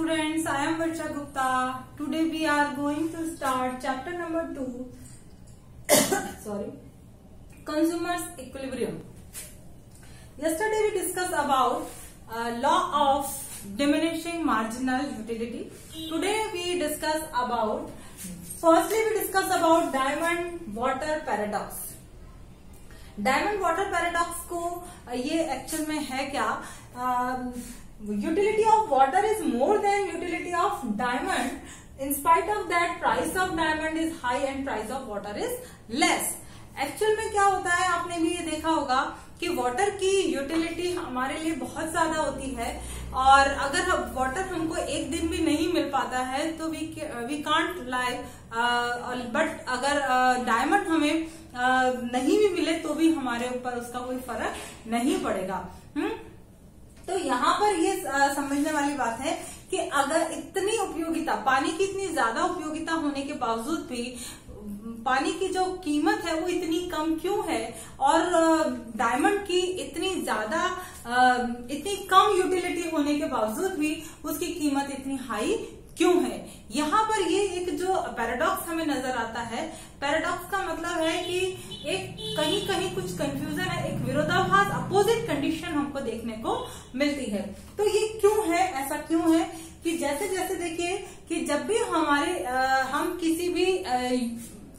students, I am Varsha Gupta. Today we are going to start chapter number 2. Sorry, Consumers Equilibrium. Yesterday we discussed about law of diminishing marginal utility. Today we discuss about, firstly we discuss about diamond water paradox. Diamond water paradox को ये actual में है क्या, utility of water is more than utility of diamond in spite of that price of diamond is high and price of water is less. Actual में क्या होता है, आपने भी ये देखा होगा कि वाटर की यूटिलिटी हमारे लिए बहुत ज्यादा होती है और अगर वाटर हमको एक दिन भी नहीं मिल पाता है तो वी कांट लाइव, बट अगर डायमंड हमें नहीं भी मिले तो भी हमारे ऊपर उसका कोई फर्क नहीं पड़ेगा. तो यहाँ पर ये समझने वाली बात है कि अगर इतनी उपयोगिता, पानी की इतनी ज्यादा उपयोगिता होने के बावजूद भी पानी की जो कीमत है वो इतनी कम क्यों है और डायमंड की इतनी ज्यादा, इतनी कम यूटिलिटी होने के बावजूद भी उसकी कीमत इतनी हाई क्यों है. यहाँ पर ये एक जो पैराडॉक्स हमें नजर आता है, पैराडॉक्स का मतलब है कि एक कहीं कहीं कुछ कंफ्यूजन है, एक विरोधाभास, अपोजिट कंडीशन हमको देखने को मिलती है. तो ये क्यों है, ऐसा क्यों है कि जैसे जैसे देखिए कि जब भी हम किसी भी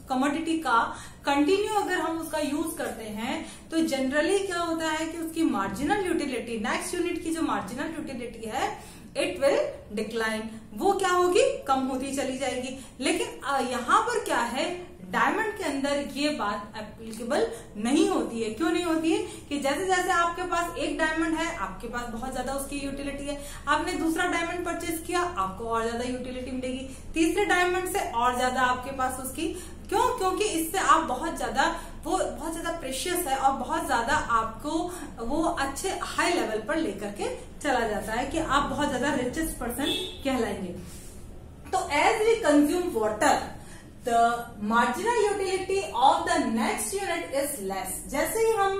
कमोडिटी का कंटिन्यू अगर हम उसका यूज करते हैं तो जनरली क्या होता है कि उसकी मार्जिनल यूटिलिटी, नेक्स्ट यूनिट की जो मार्जिनल यूटिलिटी है इट विल डिक्लाइन, वो क्या होगी, कम होती चली जाएगी. लेकिन यहाँ पर क्या है, डायमंड के अंदर ये बात एप्लीकेबल नहीं होती है. क्यों नहीं होती है कि जैसे जैसे आपके पास एक डायमंड है, आपके पास बहुत ज्यादा उसकी यूटिलिटी है, आपने दूसरा डायमंड परचेज किया, आपको और ज्यादा यूटिलिटी मिलेगी, तीसरे डायमंड से और ज्यादा आपके पास उसकी, क्यों, क्योंकि इससे आप बहुत ज्यादा प्रेशियस है और बहुत ज्यादा आपको वो अच्छे हाई लेवल पर लेकर के चला जाता है कि आप बहुत ज्यादा रिचेस्ट पर्सन कहलाएंगे. तो as we consume water the marginal utility of the next unit is less. जैसे ही हम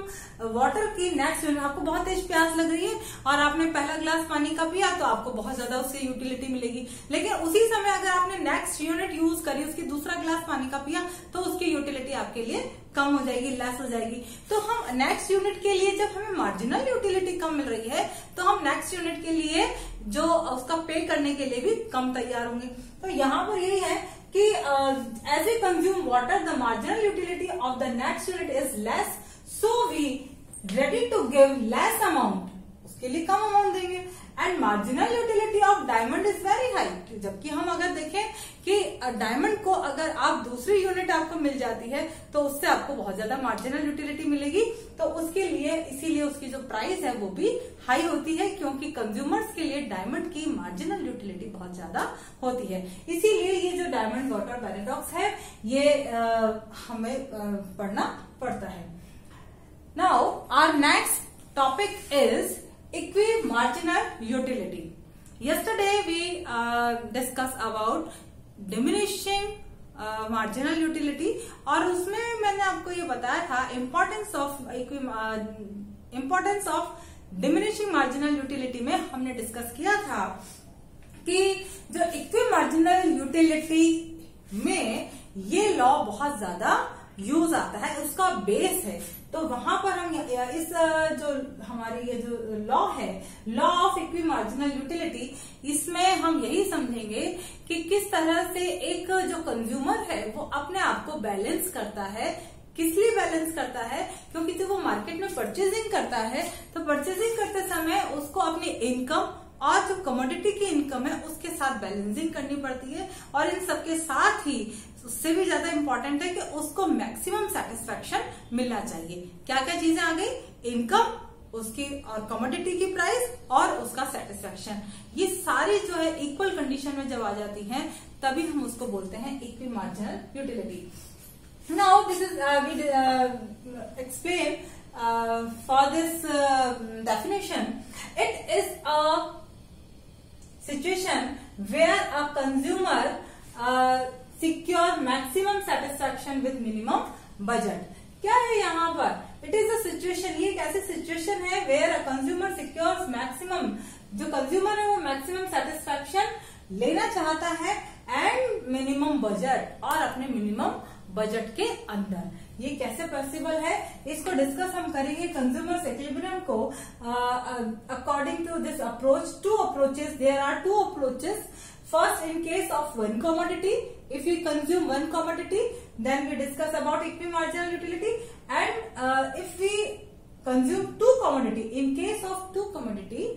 वाटर की नेक्स्ट यूनिट, आपको बहुत तेज प्यास लग रही है और आपने पहला ग्लास पानी का पिया तो आपको बहुत ज्यादा उससे यूटिलिटी मिलेगी. लेकिन उसी समय अगर आपने नेक्स्ट यूनिट यूज करी, उसकी दूसरा ग्लास पानी का पिया तो उसकी यूटिलिटी आपके लिए कम हो जाएगी, लेस हो जाएगी. तो हम नेक्स्ट यूनिट के लिए जब हमें मार्जिनल यूटिलिटी कम मिल रही है तो हम नेक्स्ट यूनिट के लिए जो उसका पे करने के लिए भी कम तैयार होंगे. तो यहाँ पर यही है कि as we consume water, the marginal utility of the next unit is less, so we ready to give less amount, उसके लिए कम अमाउंट देंगे. And marginal utility of diamond is very high. जबकि हम अगर देखें कि डायमंड को अगर आप दूसरी यूनिट आपको मिल जाती है तो उससे आपको बहुत ज्यादा मार्जिनल यूटिलिटी मिलेगी. तो उसके लिए इसीलिए उसकी जो प्राइस है वो भी हाई होती है, क्योंकि कंज्यूमर्स के लिए डायमंड की मार्जिनल यूटिलिटी बहुत ज्यादा होती है. इसीलिए ये जो डायमंड वाटर पैराडॉक्स है ये हमें पढ़ना पड़ता है. Now our next topic is equimarginal utility. Yesterday we discussed about diminishing marginal utility और उसमें मैंने आपको ये बताया था importance of diminishing marginal utility में हमने डिस्कस किया था कि जो equimarginal utility में ये लॉ बहुत ज्यादा यूज आता है, उसका बेस है. तो वहां पर हम इस जो हमारी ये जो लॉ है, law of equi marginal utility, इसमें हम यही समझेंगे कि किस तरह से एक जो कंज्यूमर है वो अपने आप को बैलेंस करता है. किस लिए बैलेंस करता है, क्योंकि जब वो मार्केट में परचेजिंग करता है तो परचेजिंग करते समय उसको अपनी इनकम और जो कमोडिटी की इनकम है उसके साथ बैलेंसिंग करनी पड़ती है. और इन सबके साथ ही उससे भी ज्यादा इंपॉर्टेंट है कि उसको मैक्सिमम सेटिस्फेक्शन मिलना चाहिए. क्या क्या चीजें आ गई, इनकम, उसकी और कमोडिटी की प्राइस और उसका सेटिस्फेक्शन, ये सारी जो है इक्वल कंडीशन में जब आ जाती हैं तभी हम उसको बोलते हैं equimarginal utility. Now this is we explain for this definition. It is a situation where a consumer secure maximum satisfaction with minimum budget. क्या है यहाँ पर, इट इज अ सिचुएशन, ये एक ऐसी सिचुएशन है where a consumer secures maximum, जो consumer है वो मैक्सिमम सेटिस्फेक्शन कंडीशन लेना चाहता है एंड मिनिमम बजट, और अपने मिनिमम बजट के अंदर। ये कैसे पॉसिबल है, इसको डिस्कस हम करेंगे कंज्यूमर्स इक्विलिब्रियम को according to this approach. Two approaches, there are two approaches. First, in case of one commodity, if we consume one commodity, then we discuss about equimarginal utility, and if we consume two commodity, in case of two commodity,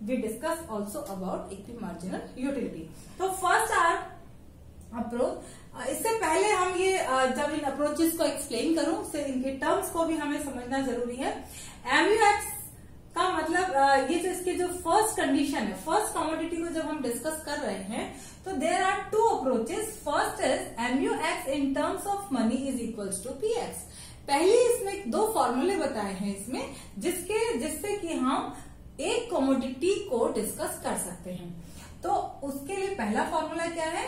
we discuss also about equimarginal utility. तो first our approach, इससे पहले हम ये जब इन approaches को explain करूं, उससे इनके टर्म्स को भी हमें समझना जरूरी है। MUX का मतलब ये जो इसके जो फर्स्ट कंडीशन है, फर्स्ट कमोडिटी को जब हम डिस्कस कर रहे हैं, तो there are two approaches. First is MUX in terms of money is equals to PX। पहले इसमें दो फॉर्मूले बताए हैं इसमें, जिससे कि हम एक कमोडिटी को डिस्कस कर सकते हैं। तो उसके लिए पहला फॉर्मूला क्या है,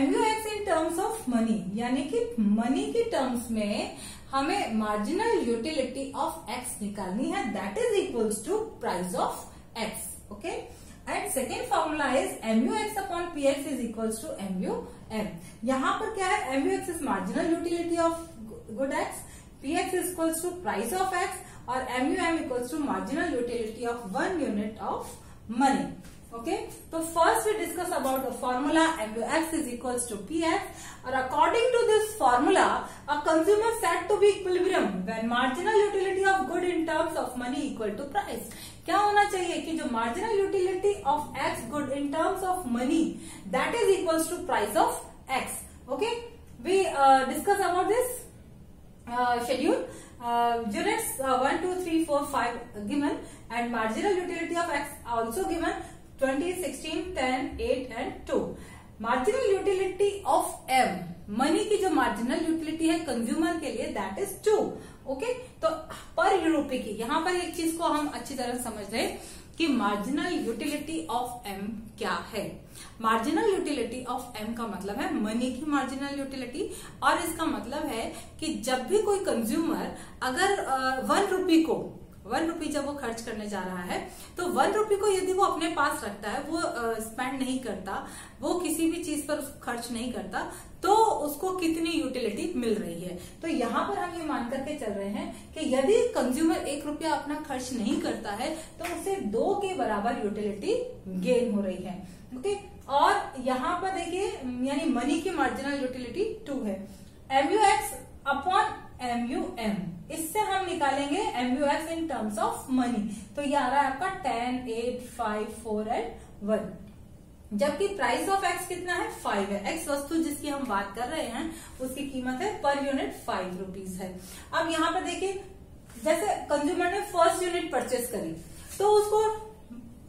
MUX in terms of money, यानी कि मनी की टर्म्स में हमें मार्जिनल यूटिलिटी ऑफ X निकालनी है, that is equals to price of X। Okay, and second formula is MUX upon PX is equals to MUM। यहां पर क्या है, MUX is marginal utility of good X, PX is equals to price of X, और MUM equals to marginal utility of 1 unit of money. Okay, तो first we discuss about the formula MUX is equals to PX, और according to this formula a consumer set to be equilibrium when marginal utility of good in terms of money equal to price. क्या होना चाहिए कि जो marginal utility of X good in terms of money, that is equals to price of X। Okay, we discuss about this schedule. Units 1, 2, 3, 4, 5 given, and marginal utility of X also given 20, 16, 10, 8 and 2. Marginal utility of M, money की जो marginal utility है consumer के लिए, that is 2। Okay, तो पर यूरोपी की, यहाँ पर एक चीज को हम अच्छी तरह समझ रहे कि मार्जिनल यूटिलिटी ऑफ M क्या है। मार्जिनल यूटिलिटी ऑफ M का मतलब है मनी की मार्जिनल यूटिलिटी, और इसका मतलब है कि जब भी कोई कंज्यूमर अगर 1 रुपी को 1 रुपी जब वो खर्च करने जा रहा है, तो 1 रुपी को यदि वो अपने पास रखता है, वो स्पेंड नहीं करता, वो किसी भी चीज पर खर्च नहीं करता, तो उसको कितनी यूटिलिटी मिल रही है। तो यहाँ पर हम ये मान करके चल रहे हैं कि यदि कंज्यूमर 1 रुपया अपना खर्च नहीं करता है, तो उसे 2 के बराबर यूटिलिटी गेन हो रही है। ओके, और यहाँ पर देखिए, यानी मनी की मार्जिनल यूटिलिटी 2 है। MUX अपॉन MUM, इससे हम निकालेंगे MUX in terms of money, तो ये आ रहा है आपका 10, 8, 5, 4 एंड 1। जबकि प्राइस ऑफ X कितना है, 5 है। X वस्तु जिसकी हम बात कर रहे हैं उसकी कीमत है पर यूनिट 5 रुपीज है। अब यहाँ पर देखिए, जैसे कंज्यूमर ने फर्स्ट यूनिट परचेस करी, तो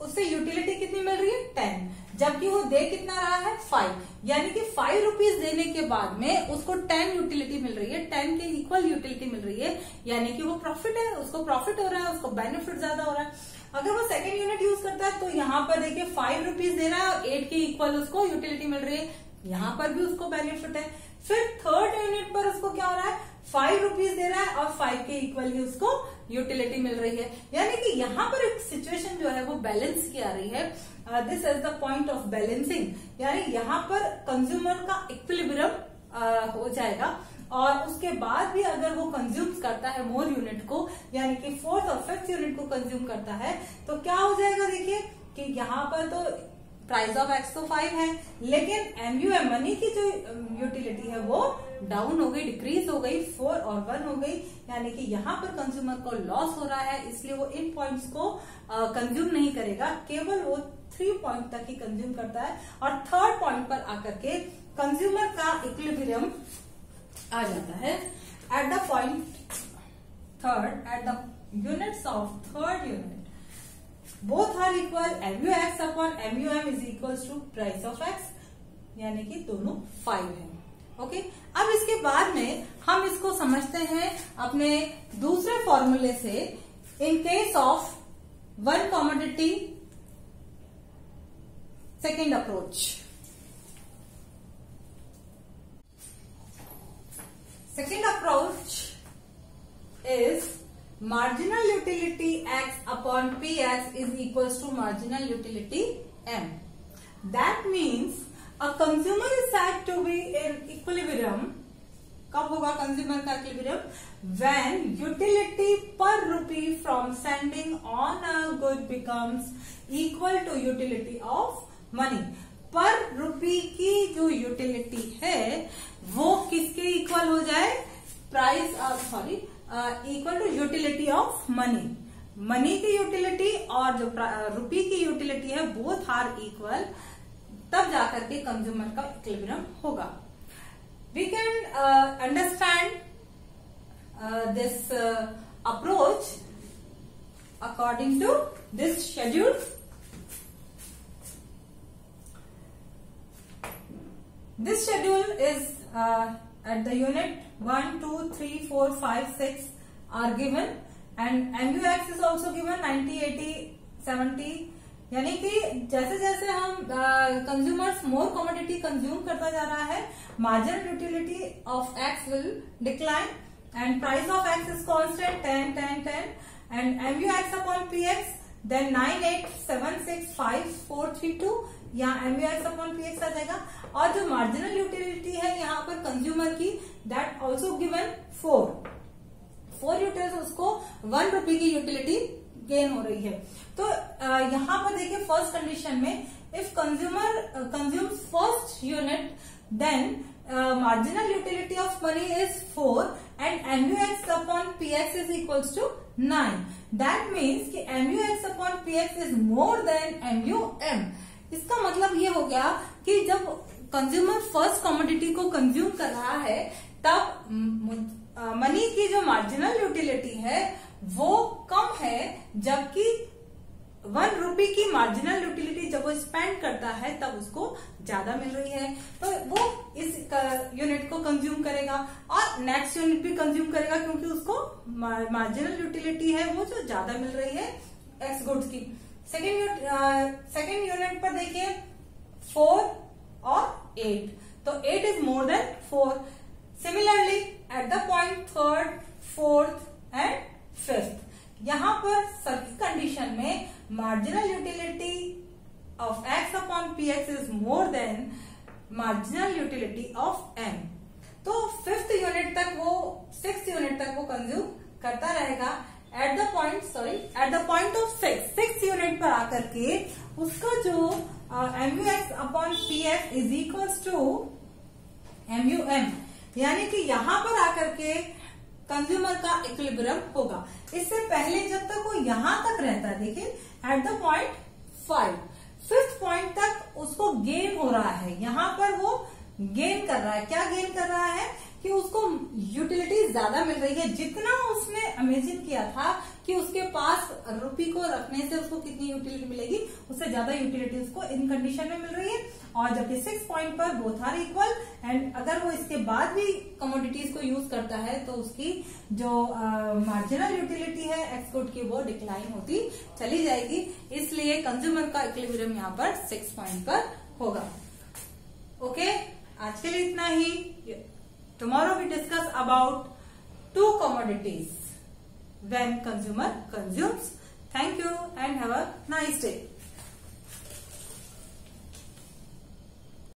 उससे यूटिलिटी कितनी मिल रही है, 10, जबकि वो दे कितना रहा है, 5, यानी कि 5 रुपीज देने के बाद में उसको 10 यूटिलिटी मिल रही है, 10 के इक्वल यूटिलिटी मिल रही है, यानी कि वो प्रॉफिट है, उसको प्रॉफिट हो रहा है, उसको बेनिफिट ज्यादा हो रहा है। अगर वो सेकंड यूनिट यूज करता है, तो यहाँ पर देखिए 5 रुपीज दे रहा है और 8 के इक्वल उसको यूटिलिटी मिल रही है, यहाँ पर भी उसको बेनिफिट है। फिर थर्ड यूनिट पर उसको क्या हो रहा है, 5 रुपीज दे रहा है और 5 के इक्वल ही उसको यूटिलिटी मिल रही है, यानी कि यहाँ पर एक सिचुएशन जो है वो बैलेंस की आ रही है। This is the point of balancing, यानी यहाँ पर कंज्यूमर का इक्विलिब्रियम हो जाएगा, और उसके बाद भी अगर वो कंज्यूम करता है मोर यूनिट को, यानी कि 4th और 5th यूनिट को कंज्यूम करता है, तो क्या हो जाएगा, देखिए कि यहाँ पर तो प्राइस ऑफ X तो 5 है, लेकिन MUM मनी की जो यूटिलिटी है वो डाउन हो गई, डिक्रीज हो गई, 4 और 1 हो गई, यानी कि यहाँ पर कंज्यूमर को लॉस हो रहा है, इसलिए वो इन पॉइंट्स को कंज्यूम नहीं करेगा, केवल वो 3 पॉइंट तक ही कंज्यूम करता है, और थर्ड पॉइंट पर आकर के कंज्यूमर का इक्विलिब्रियम आ जाता है। At the point third, at the units of third unit, both are equal, MUX upon MUM is equal to price of X, यानी कि दोनों 5 है। ओके, अब इसके बाद में हम इसको समझते हैं अपने दूसरे फॉर्मूले से। In case of one commodity, second approach, second approach is marginal utility X upon PX is equals to marginal utility M। That means a consumer is said to be in equilibrium. कब होगा consumer का equilibrium? When utility per rupee from spending on a good becomes equal to utility of money. Per rupee की जो utility है वो किसके equal हो जाए? Price equal to utility of money. Money की यूटिलिटी और जो रुपी की यूटिलिटी है बोथ आर इक्वल, तब जाकर के कंज्यूमर का इक्विलिब्रियम होगा। We can understand this approach according to this schedule. This schedule is at the unit 1, 2, 3, 4, 5, 6 are given and MUX is also given 90, 80, 70। यानी कि जैसे जैसे हम कंज्यूमर्स मोर कमोडिटी कंज्यूम करता जा रहा है, marginal utility of x will decline and price of x is constant 10, 10, 10 and MUX upon PX then 9, 8, 7, 6, 5, 4, 3, 2 यहाँ MUX अपॉन PX आ जाएगा। और जो मार्जिनल यूटिलिटी है यहाँ पर कंज्यूमर की, दैट ऑल्सो गिवन 4 यूटिलिटी, उसको 1 रुपी की यूटिलिटी गेन हो रही है। तो यहाँ पर देखिए फर्स्ट कंडीशन में if consumer consumes first unit then marginal utility of money is 4 and MUX upon PX is equals to 9. That means कि MUX upon PX is more than MUM। इसका मतलब ये हो गया कि जब कंज्यूमर फर्स्ट कमोडिटी को कंज्यूम कर रहा है तब मनी की जो मार्जिनल यूटिलिटी है वो कम है, जबकि 1 रुपी की मार्जिनल यूटिलिटी जब वो स्पेंड करता है तब उसको ज्यादा मिल रही है। तो वो इस यूनिट को कंज्यूम करेगा और नेक्स्ट यूनिट भी कंज्यूम करेगा क्योंकि उसको मार्जिनल यूटिलिटी है वो जो ज्यादा मिल रही है एक्स गुड्स की। सेकेंड यूनिट पर देखिए 4 और 8, तो 8 is more than 4। Similarly at the point 3rd, 4th and 5th यहाँ पर सभी कंडीशन में marginal utility of x upon PX is more than marginal utility of M। तो 5th यूनिट तक वो 6th यूनिट तक वो कंज्यूम करता रहेगा। At the point of 6th unit पर आकर के उसका जो MUX upon PX is equals to MUM, यानी कि यहाँ पर आकर के कंज्यूमर का इक्विलिब्रियम होगा। इससे पहले जब तक वो यहां तक रहता है, देखिए eight the point 5th point तक उसको गेन हो रहा है, यहाँ पर वो गेन कर रहा है। क्या गेन कर रहा है कि उसको यूटिलिटी ज्यादा मिल रही है। जितना उसने इमेजिन किया था कि उसके पास रुपी को रखने से उसको कितनी यूटिलिटी मिलेगी, उससे ज्यादा यूटिलिटी उसको इन कंडीशन में मिल रही है। और जबकि 6 पॉइंट पर बोथ आर इक्वल एंड अगर वो इसके बाद भी कमोडिटीज को यूज करता है तो उसकी जो मार्जिनल यूटिलिटी है एक्स गुड की वो डिक्लाइन होती चली जाएगी। इसलिए कंज्यूमर का इक्विलिब्रियम यहाँ पर 6 पॉइंट पर होगा। ओके, आज के लिए इतना ही। Tomorrow we discuss about 2 commodities when consumer consumes. Thank you and have a nice day.